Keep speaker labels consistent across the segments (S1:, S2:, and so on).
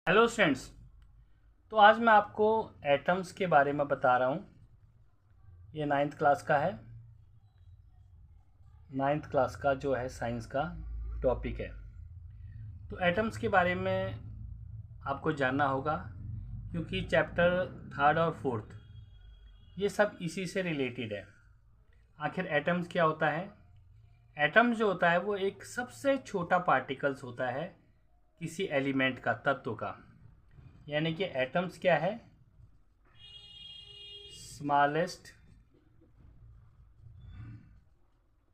S1: Hello students. तो आज मैं आपको एटम्स के बारे में बता रहा हूँ। ये नाइन्थ क्लास का है। नाइन्थ क्लास का जो है साइंस का टॉपिक है। तो एटम्स के बारे में आपको जानना होगा, क्योंकि चैप्टर थर्ड और फोर्थ ये सब इसी से रिलेटेड है। आखिर एटम्स क्या होता है? एटम जो होता है वो एक सबसे छोटा पार्टिकल्स होता है किसी एलिमेंट का, तत्व का। यानी कि एटम्स क्या है? Smallest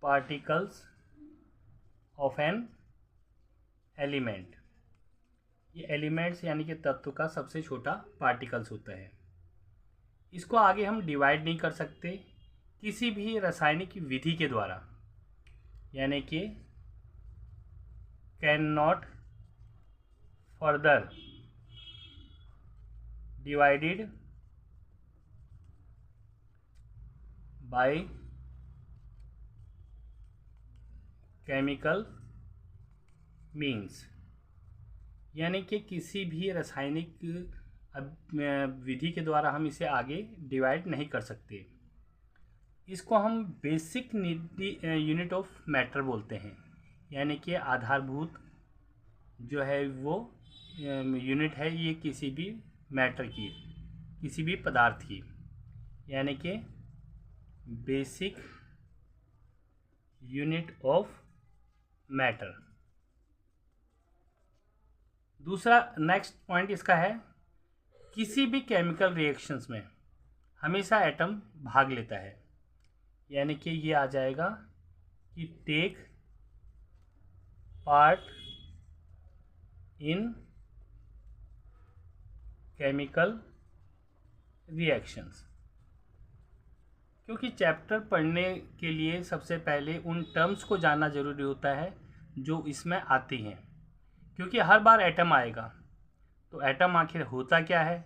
S1: particles of an element. ये एलिमेंट्स यानी कि तत्व का सबसे छोटा पार्टिकल्स होता है। इसको आगे हम डिवाइड नहीं कर सकते किसी भी रासायनिक विधि के द्वारा, यानी कि can not further divided by chemical means. यानी कि किसी भी रासायनिक विधि के द्वारा हम इसे आगे डिवाइड नहीं कर सकते। इसको हम बेसिक यूनिट ऑफ मैटर बोलते हैं, यानी कि आधारभूत जो है वो यूनिट है ये किसी भी मैटर की, किसी भी पदार्थ की, यानी कि बेसिक यूनिट ऑफ मैटर। दूसरा नेक्स्ट पॉइंट इसका है, किसी भी केमिकल रिएक्शंस में हमेशा एटम भाग लेता है। यानी कि ये आ जाएगा कि take part in chemical reactions. क्योंकि चैप्टर पढ़ने के लिए सबसे पहले उन टर्म्स को जानना ज़रूरी होता है जो इसमें आती हैं, क्योंकि हर बार एटम आएगा। तो एटम आखिर होता क्या है,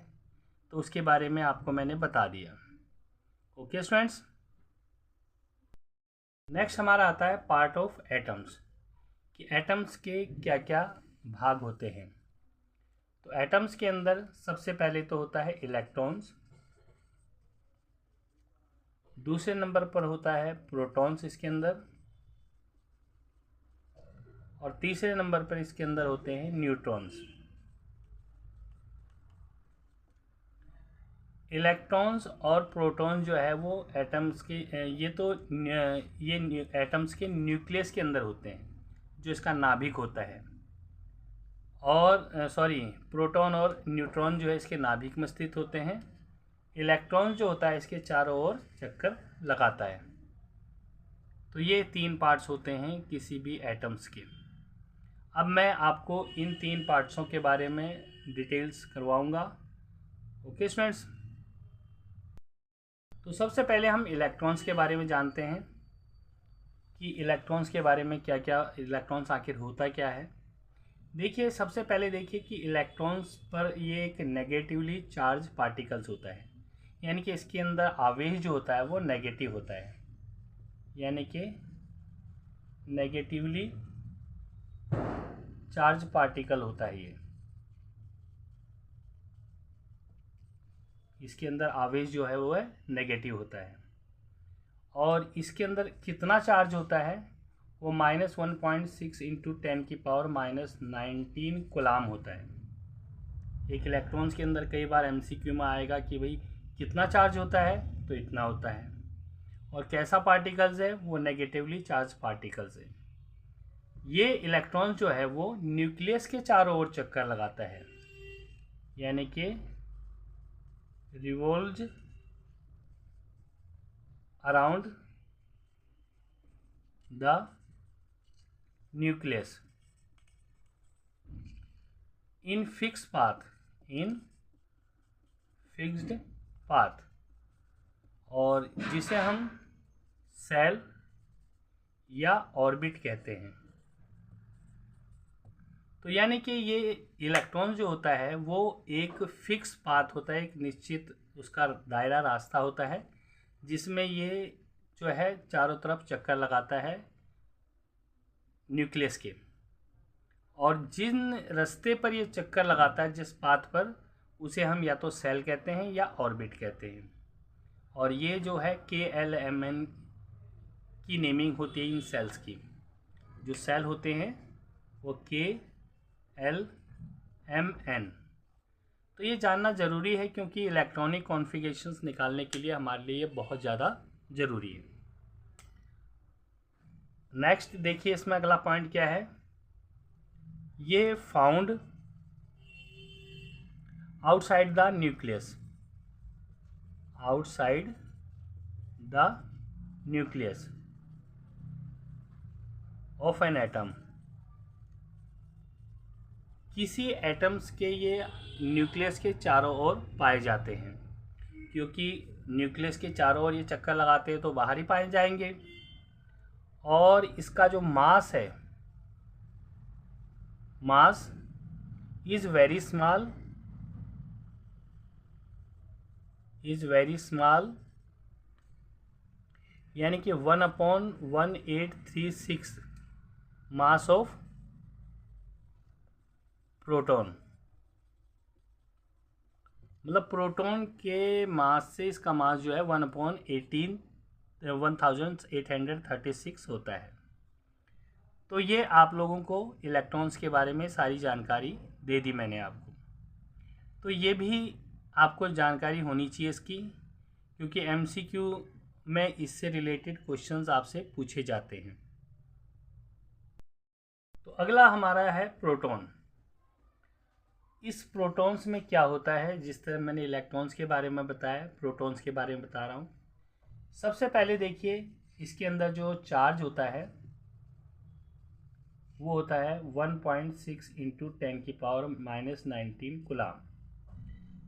S1: तो उसके बारे में आपको मैंने बता दिया। ओके स्टूडेंट्स, नेक्स्ट हमारा आता है पार्ट ऑफ एटम्स, कि एटम्स के क्या क्या भाग होते हैं। तो एटम्स के अंदर सबसे पहले तो होता है इलेक्ट्रॉन्स, दूसरे नंबर पर होता है प्रोटॉन्स इसके अंदर, और तीसरे नंबर पर इसके अंदर होते हैं न्यूट्रॉन्स। इलेक्ट्रॉन्स और प्रोटॉन्स जो है वो एटम्स के ये एटम्स के न्यूक्लियस के अंदर होते हैं, जो इसका नाभिक होता है। और प्रोटॉन और न्यूट्रॉन जो है इसके नाभिक में स्थित होते हैं। इलेक्ट्रॉन जो होता है इसके चारों ओर चक्कर लगाता है। तो ये तीन पार्ट्स होते हैं किसी भी एटम्स के। अब मैं आपको इन तीन पार्ट्सों के बारे में डिटेल्स करवाऊंगा। ओके स्टूडेंट्स, तो सबसे पहले हम इलेक्ट्रॉन्स के बारे में जानते हैं कि इलेक्ट्रॉन्स के बारे में क्या क्या, इलेक्ट्रॉन्स आखिर होता क्या है। देखिए, सबसे पहले देखिए कि इलेक्ट्रॉन्स पर ये एक नेगेटिवली चार्ज पार्टिकल्स होता है, यानी कि इसके अंदर आवेश जो होता है वो नेगेटिव होता है, यानी कि नेगेटिवली चार्ज पार्टिकल होता है ये। इसके अंदर आवेश जो है वो है नेगेटिव होता है। और इसके अंदर कितना चार्ज होता है, वो -1.6 इंटू 10⁻⁻19 कूलाम होता है। एक इलेक्ट्रॉन्स के अंदर कई बार एमसीक्यू में आएगा कि भाई कितना चार्ज होता है, तो इतना होता है। और कैसा पार्टिकल्स है, वो नेगेटिवली चार्ज पार्टिकल्स है। ये इलेक्ट्रॉन जो है वो न्यूक्लियस के चारों ओर चक्कर लगाता है, यानी कि revolves around the nucleus in fixed path, और जिसे हम सेल या ऑर्बिट कहते हैं। तो यानी कि ये इलेक्ट्रॉन जो होता है वो एक फिक्स पाथ होता है, एक निश्चित उसका दायरा रास्ता होता है, जिसमें ये जो है चारों तरफ चक्कर लगाता है न्यूक्लियस के। और जिन रास्ते पर ये चक्कर लगाता है, जिस पाथ पर, उसे हम या तो सेल कहते हैं या ऑर्बिट कहते हैं। और ये जो है KLMN की नेमिंग होती है इन सेल्स की। जो सेल होते हैं वो KLMN। तो ये जानना ज़रूरी है क्योंकि इलेक्ट्रॉनिक कॉन्फ़िगरेशंस निकालने के लिए हमारे लिए ये बहुत ज़्यादा ज़रूरी है। नेक्स्ट देखिए, इसमें अगला पॉइंट क्या है। ये found outside the nucleus, outside the nucleus of an atom. किसी एटम्स के ये न्यूक्लियस के चारों ओर पाए जाते हैं, क्योंकि न्यूक्लियस के चारों ओर ये चक्कर लगाते हैं तो बाहर ही पाए जाएंगे। और इसका जो मास है, mass is very small, is very small, यानी कि 1/1836 मास ऑफ प्रोटॉन। मतलब प्रोटॉन के मास से इसका मास जो है 1/1836 होता है। तो ये आप लोगों को इलेक्ट्रॉन्स के बारे में सारी जानकारी दे दी मैंने आपको। तो ये भी आपको जानकारी होनी चाहिए इसकी, क्योंकि MCQ में इससे रिलेटेड क्वेश्चंस आपसे पूछे जाते हैं। तो अगला हमारा है प्रोटॉन। इस प्रोटॉन्स में क्या होता है, जिस तरह मैंने इलेक्ट्रॉन्स के बारे में बताया, प्रोटॉन्स के बारे में बता रहा हूँ। सबसे पहले देखिए, इसके अंदर जो चार्ज होता है वो होता है 1.6 × 10⁻⁻19 कूलम।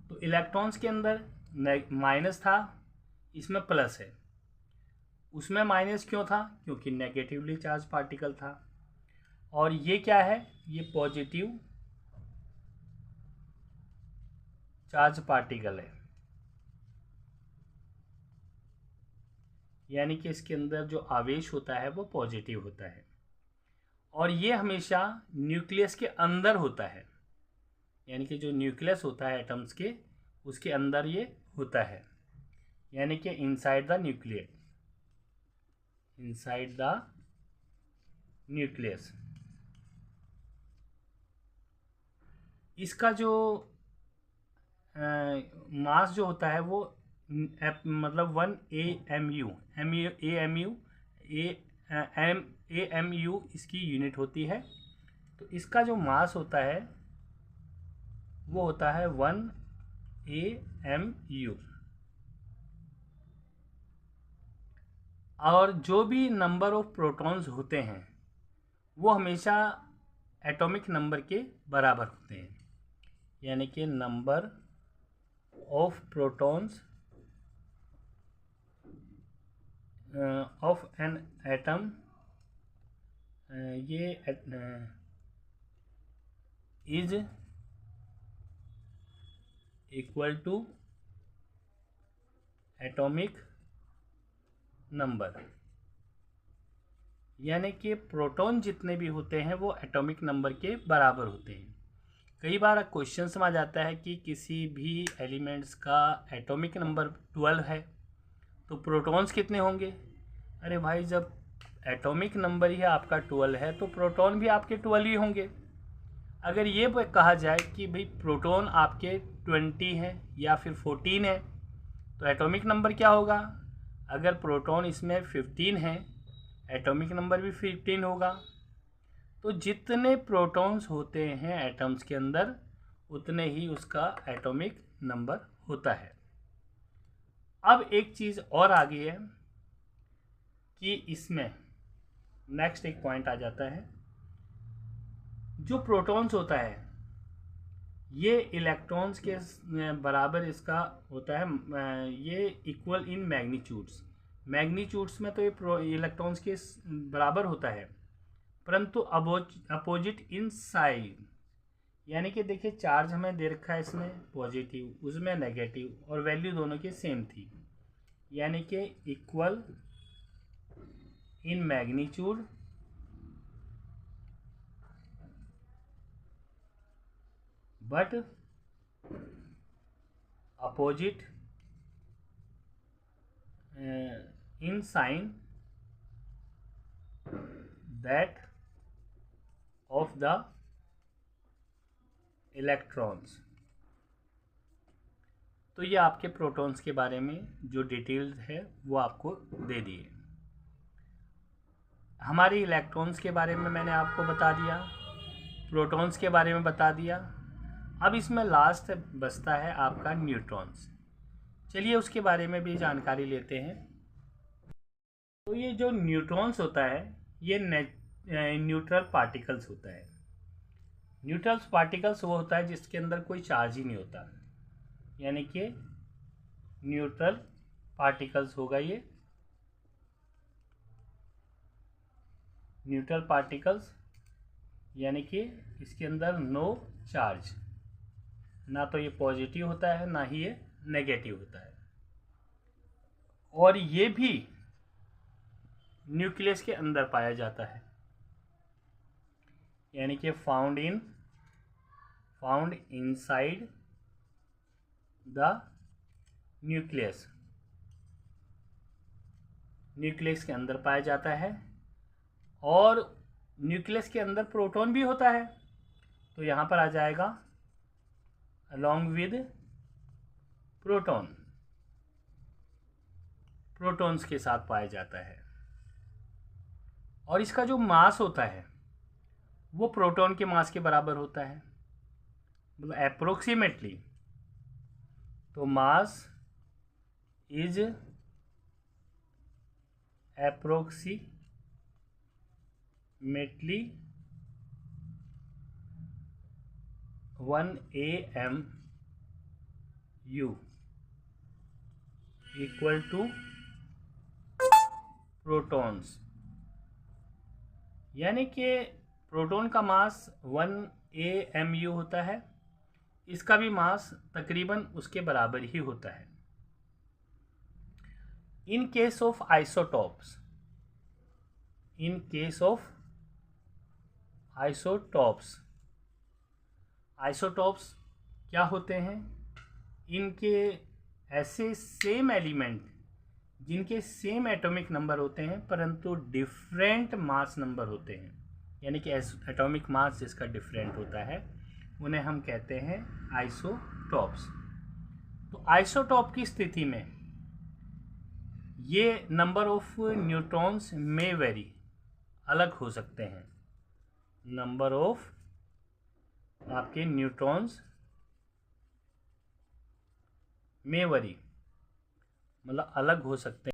S1: तो इलेक्ट्रॉन्स के अंदर माइनस था, इसमें प्लस है। उसमें माइनस क्यों था? क्योंकि नेगेटिवली चार्ज पार्टिकल था। और ये क्या है? ये पॉजिटिव चार्ज पार्टिकल है, यानी कि इसके अंदर जो आवेश होता है वो पॉजिटिव होता है। और ये हमेशा न्यूक्लियस के अंदर होता है, यानी कि जो न्यूक्लियस होता है एटम्स के, उसके अंदर ये होता है, यानी कि inside the nucleus, inside the nucleus. इसका जो मास जो होता है वो मतलब 1 AMU, AMU इसकी यूनिट होती है। तो इसका जो मास होता है वो होता है 1 AMU। और जो भी नंबर ऑफ प्रोटॉन्स होते हैं वो हमेशा एटॉमिक नंबर के बराबर होते हैं, यानी कि number of protons of an atom, ये is equal to atomic number, यानी कि प्रोटॉन जितने भी होते हैं वो एटॉमिक नंबर के बराबर होते हैं। कई बार क्वेश्चन में आ जाता है कि किसी भी एलिमेंट्स का एटॉमिक नंबर 12 है तो प्रोटॉन्स कितने होंगे? अरे भाई, जब एटॉमिक नंबर ही आपका 12 है तो प्रोटॉन भी आपके 12 ही होंगे। अगर ये कहा जाए कि भाई प्रोटॉन आपके 20 है या फिर 14 है तो एटॉमिक नंबर क्या होगा? अगर प्रोटॉन इसमें 15 है, एटॉमिक नंबर भी 15 होगा। तो जितने प्रोटॉन्स होते हैं एटम्स के अंदर उतने ही उसका एटॉमिक नंबर होता है। अब एक चीज़ और आ गई है कि इसमें नेक्स्ट एक पॉइंट आ जाता है, जो प्रोटॉन्स होता है ये इलेक्ट्रॉन्स के बराबर इसका होता है, ये इक्वल इन मैग्नीट्यूड्स में तो ये इलेक्ट्रॉन्स के बराबर होता है, परंतु अपोजिट इन साइड। यानी कि देखिए, चार्ज हमें दे रखा है इसमें पॉजिटिव, उसमें नेगेटिव, और वैल्यू दोनों की सेम थी, यानी कि equal in magnitude but opposite in sign that of the electrons। तो ये आपके प्रोटॉन्स के बारे में जो डिटेल्स है वो आपको दे दिए। हमारे इलेक्ट्रॉन्स के बारे में मैंने आपको बता दिया, प्रोटॉन्स के बारे में बता दिया। अब इसमें लास्ट बचता है आपका न्यूट्रॉन्स। चलिए उसके बारे में भी जानकारी लेते हैं। तो ये जो न्यूट्रॉन्स होता है ये न्यूट्रल पार्टिकल्स होता है। न्यूट्रल पार्टिकल्स वो होता है जिसके अंदर कोई चार्ज ही नहीं होता, यानी कि न्यूट्रल पार्टिकल्स होगा ये। न्यूट्रल पार्टिकल्स यानी कि इसके अंदर नो चार्ज, ना तो ये पॉजिटिव होता है ना ही ये नेगेटिव होता है। और ये भी न्यूक्लियस के अंदर पाया जाता है, यानी कि found inside the nucleus, nucleus के अंदर पाया जाता है। और न्यूक्लियस के अंदर प्रोटॉन भी होता है, तो यहाँ पर आ जाएगा अलॉन्ग विद प्रोटॉन, प्रोटॉन्स के साथ पाया जाता है। और इसका जो मास होता है वो प्रोटॉन के मास के बराबर होता है, मतलब अप्रोक्सीमेटली। तो mass is approximately 1 AMU equal to protons, यानी कि प्रोटॉन का मास 1 AMU होता है, इसका भी मास तकरीबन उसके बराबर ही होता है। In case of isotopes, in case of isotopes, isotopes क्या होते हैं? इनके ऐसे सेम एलिमेंट जिनके सेम एटॉमिक नंबर होते हैं परंतु डिफरेंट मास नंबर होते हैं, यानी कि एटॉमिक मास जिसका डिफरेंट होता है उन्हें हम कहते हैं आइसोटॉप्स। तो आइसोटॉप की स्थिति में ये नंबर ऑफ न्यूट्रॉन्स में वेरी, अलग हो सकते हैं। नंबर ऑफ आपके न्यूट्रॉन्स में वेरी मतलब अलग हो सकते हैं।